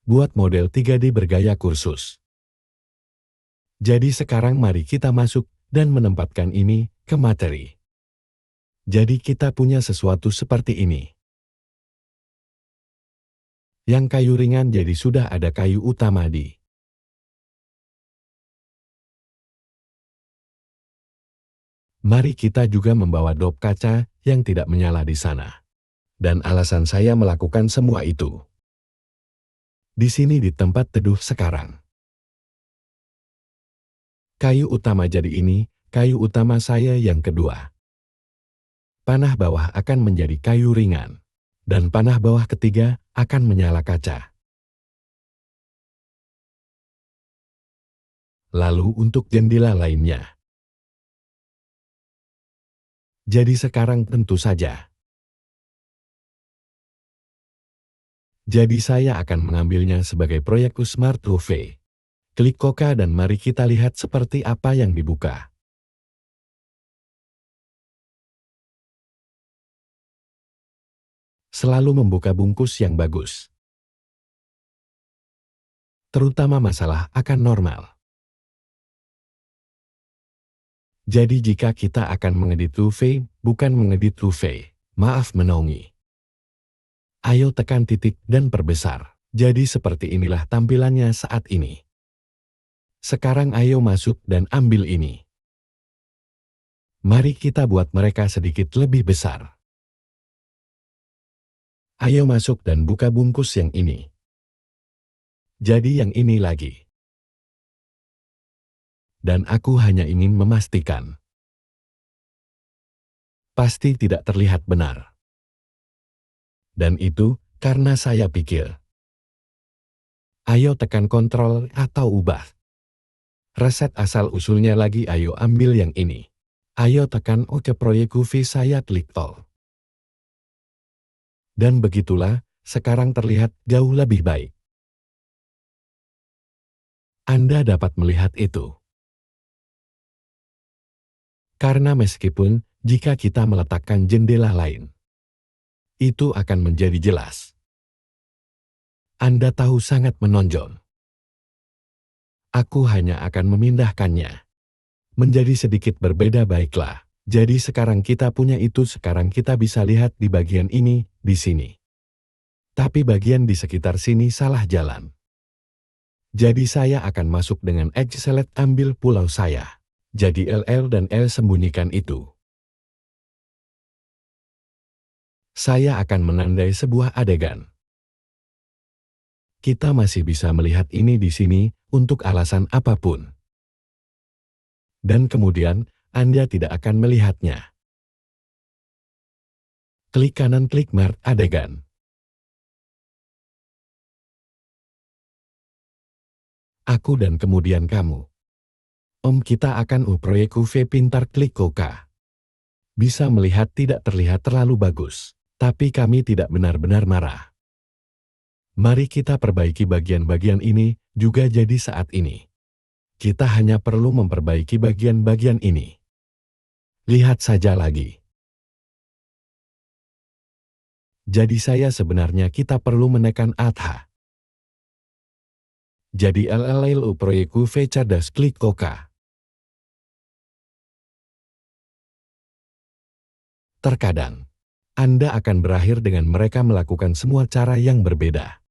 buat model 3D bergaya kursus. Jadi sekarang mari kita masuk dan menempatkan ini ke materi. Jadi kita punya sesuatu seperti ini. Yang kayu ringan jadi sudah ada kayu utama di. Mari kita juga membawa dop kaca yang tidak menyala di sana. Dan alasan saya melakukan semua itu. Di sini di tempat teduh sekarang. Kayu utama jadi ini, kayu utama saya yang kedua. Panah bawah akan menjadi kayu ringan. Dan panah bawah ketiga akan menyala kaca. Lalu untuk jendela lainnya. Jadi sekarang tentu saja. Jadi saya akan mengambilnya sebagai proyek Smart UV. Klik Koka dan mari kita lihat seperti apa yang dibuka. Selalu membuka bungkus yang bagus. Terutama masalah akan normal. Jadi jika kita akan mengedit UV, bukan mengedit UV, maaf menaungi. Ayo tekan titik dan perbesar. Jadi seperti inilah tampilannya saat ini. Sekarang ayo masuk dan ambil ini. Mari kita buat mereka sedikit lebih besar. Ayo masuk dan buka bungkus yang ini. Jadi yang ini lagi. Dan aku hanya ingin memastikan. Pasti tidak terlihat benar. Dan itu karena saya pikir. Ayo tekan kontrol atau ubah. Reset asal usulnya lagi, ayo ambil yang ini. Ayo tekan OK proyek UV, saya klik all. Dan begitulah, sekarang terlihat jauh lebih baik. Anda dapat melihat itu. Karena meskipun jika kita meletakkan jendela lain, itu akan menjadi jelas. Anda tahu sangat menonjol. Aku hanya akan memindahkannya. Menjadi sedikit berbeda baiklah. Jadi sekarang kita punya itu, sekarang kita bisa lihat di bagian ini, di sini. Tapi bagian di sekitar sini salah jalan. Jadi saya akan masuk dengan edge select, ambil pulau saya. Jadi LL dan L sembunyikan itu. Saya akan menandai sebuah adegan. Kita masih bisa melihat ini di sini, untuk alasan apapun. Dan kemudian, Anda tidak akan melihatnya. Klik kanan, klik Merge adegan. Aku dan kemudian kamu. Kita akan proyek UV pintar, klik Koka. Bisa melihat tidak terlihat terlalu bagus. Tapi kami tidak benar-benar marah. Mari kita perbaiki bagian-bagian ini juga jadi saat ini. Kita hanya perlu memperbaiki bagian-bagian ini. Lihat saja lagi. Jadi saya sebenarnya kita perlu menekan Alt-H. Jadi LLLU proyek UV cerdas, klik Koka. Terkadang, Anda akan berakhir dengan mereka melakukan semua cara yang berbeda.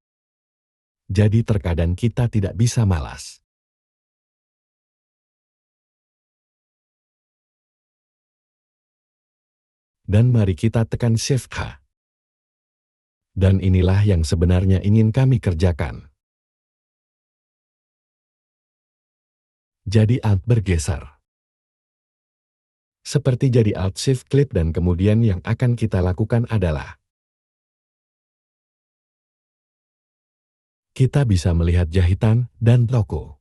Jadi terkadang kita tidak bisa malas. Dan mari kita tekan Shift-H. Dan inilah yang sebenarnya ingin kami kerjakan. Jadi Alt bergeser. Seperti jadi Alt Shift Clip, dan kemudian yang akan kita lakukan adalah kita bisa melihat jahitan dan toko.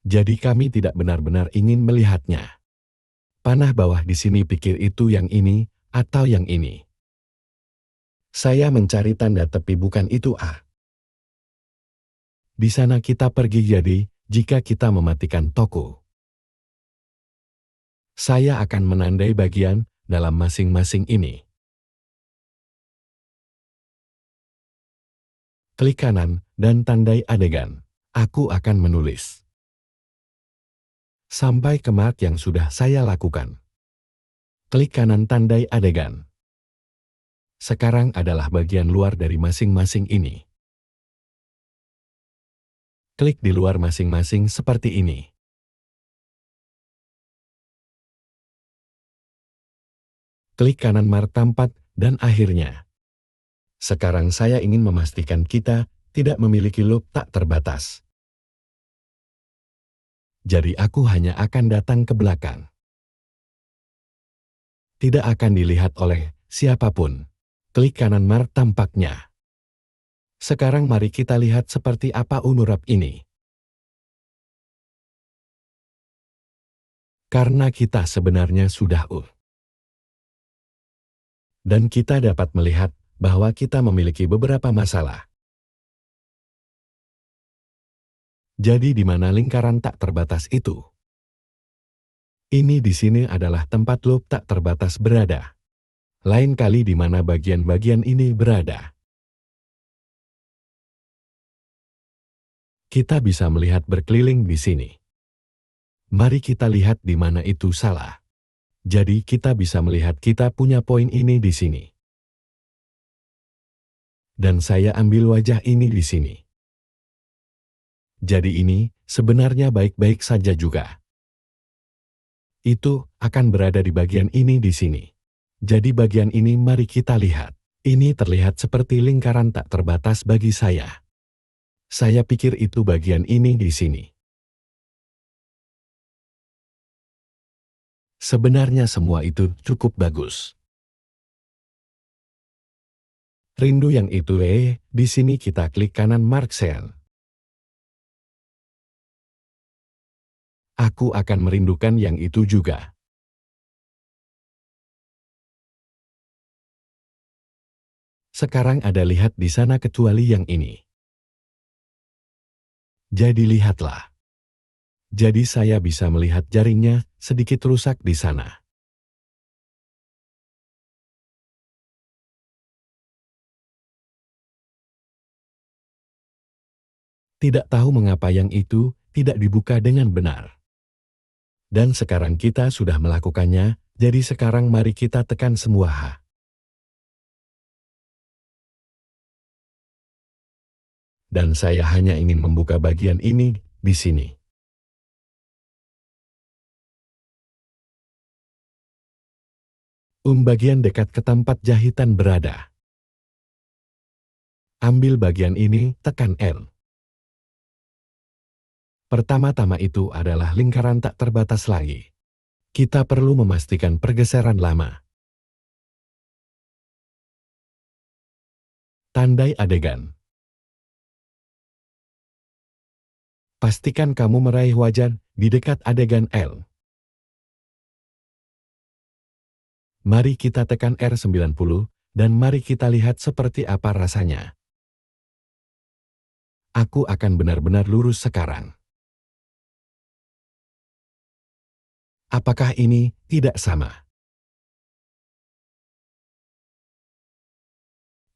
Jadi kami tidak benar-benar ingin melihatnya. Panah bawah di sini, pikir itu yang ini atau yang ini. Saya mencari tanda tepi, bukan itu Di sana kita pergi, jadi jika kita mematikan toko. Saya akan menandai bagian dalam masing-masing ini. Klik kanan dan tandai adegan. Aku akan menulis sampai ke mark yang sudah saya lakukan. Klik kanan tandai adegan. Sekarang adalah bagian luar dari masing-masing ini. Klik di luar masing-masing seperti ini. Klik kanan mark tempat dan akhirnya. Sekarang saya ingin memastikan kita tidak memiliki loop tak terbatas. Jadi aku hanya akan datang ke belakang. Tidak akan dilihat oleh siapapun. Klik kanan mark tampaknya. Sekarang mari kita lihat seperti apa unurap ini. Karena kita sebenarnya sudah dan kita dapat melihat bahwa kita memiliki beberapa masalah. Jadi di mana lingkaran tak terbatas itu? Ini di sini adalah tempat loop tak terbatas berada. Lain kali di mana bagian-bagian ini berada. Kita bisa melihat berkeliling di sini. Mari kita lihat di mana itu salah. Jadi kita bisa melihat kita punya poin ini di sini. Dan saya ambil wajah ini di sini. Jadi ini sebenarnya baik-baik saja juga. Itu akan berada di bagian ini di sini. Jadi bagian ini mari kita lihat. Ini terlihat seperti lingkaran tak terbatas bagi saya. Saya pikir itu bagian ini di sini. Sebenarnya semua itu cukup bagus. Rindu yang itu di sini kita klik kanan mark send. Aku akan merindukan yang itu juga. Sekarang ada lihat di sana kecuali yang ini. Jadi lihatlah. Jadi saya bisa melihat jaringnya sedikit rusak di sana. Tidak tahu mengapa yang itu tidak dibuka dengan benar. Dan sekarang kita sudah melakukannya, jadi sekarang mari kita tekan semua H. Dan saya hanya ingin membuka bagian ini di sini. Bagian dekat ke tempat jahitan berada. Ambil bagian ini, tekan L. Pertama-tama itu adalah lingkaran tak terbatas lagi. Kita perlu memastikan pergeseran lama. Tandai adegan. Pastikan kamu meraih wajan di dekat adegan L. Mari kita tekan R90, dan mari kita lihat seperti apa rasanya. Aku akan benar-benar lurus sekarang. Apakah ini tidak sama?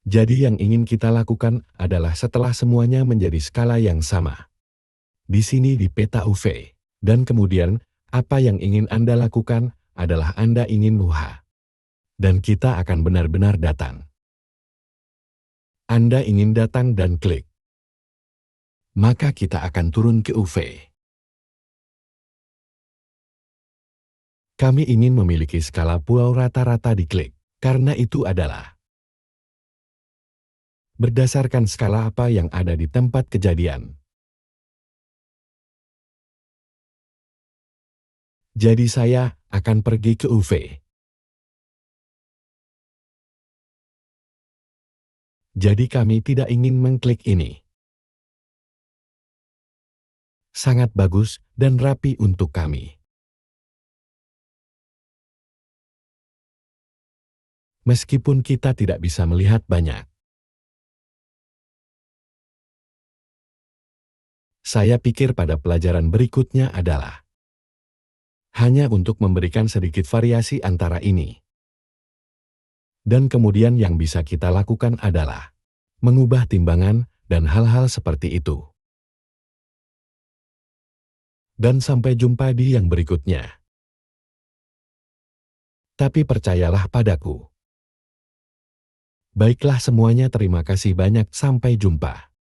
Jadi yang ingin kita lakukan adalah setelah semuanya menjadi skala yang sama. Di sini di peta UV. Dan kemudian, apa yang ingin Anda lakukan adalah Anda ingin UH. Dan kita akan benar-benar datang. Anda ingin datang dan klik. Maka kita akan turun ke UV. Kami ingin memiliki skala pulau rata-rata di klik. Karena itu adalah berdasarkan skala apa yang ada di tempat kejadian. Jadi saya akan pergi ke UV. Jadi kami tidak ingin mengklik ini. Sangat bagus dan rapi untuk kami. Meskipun kita tidak bisa melihat banyak. Saya pikir pada pelajaran berikutnya adalah hanya untuk memberikan sedikit variasi antara ini. Dan kemudian yang bisa kita lakukan adalah mengubah timbangan dan hal-hal seperti itu. Dan sampai jumpa di yang berikutnya. Tapi percayalah padaku. Baiklah semuanya, terima kasih banyak, sampai jumpa.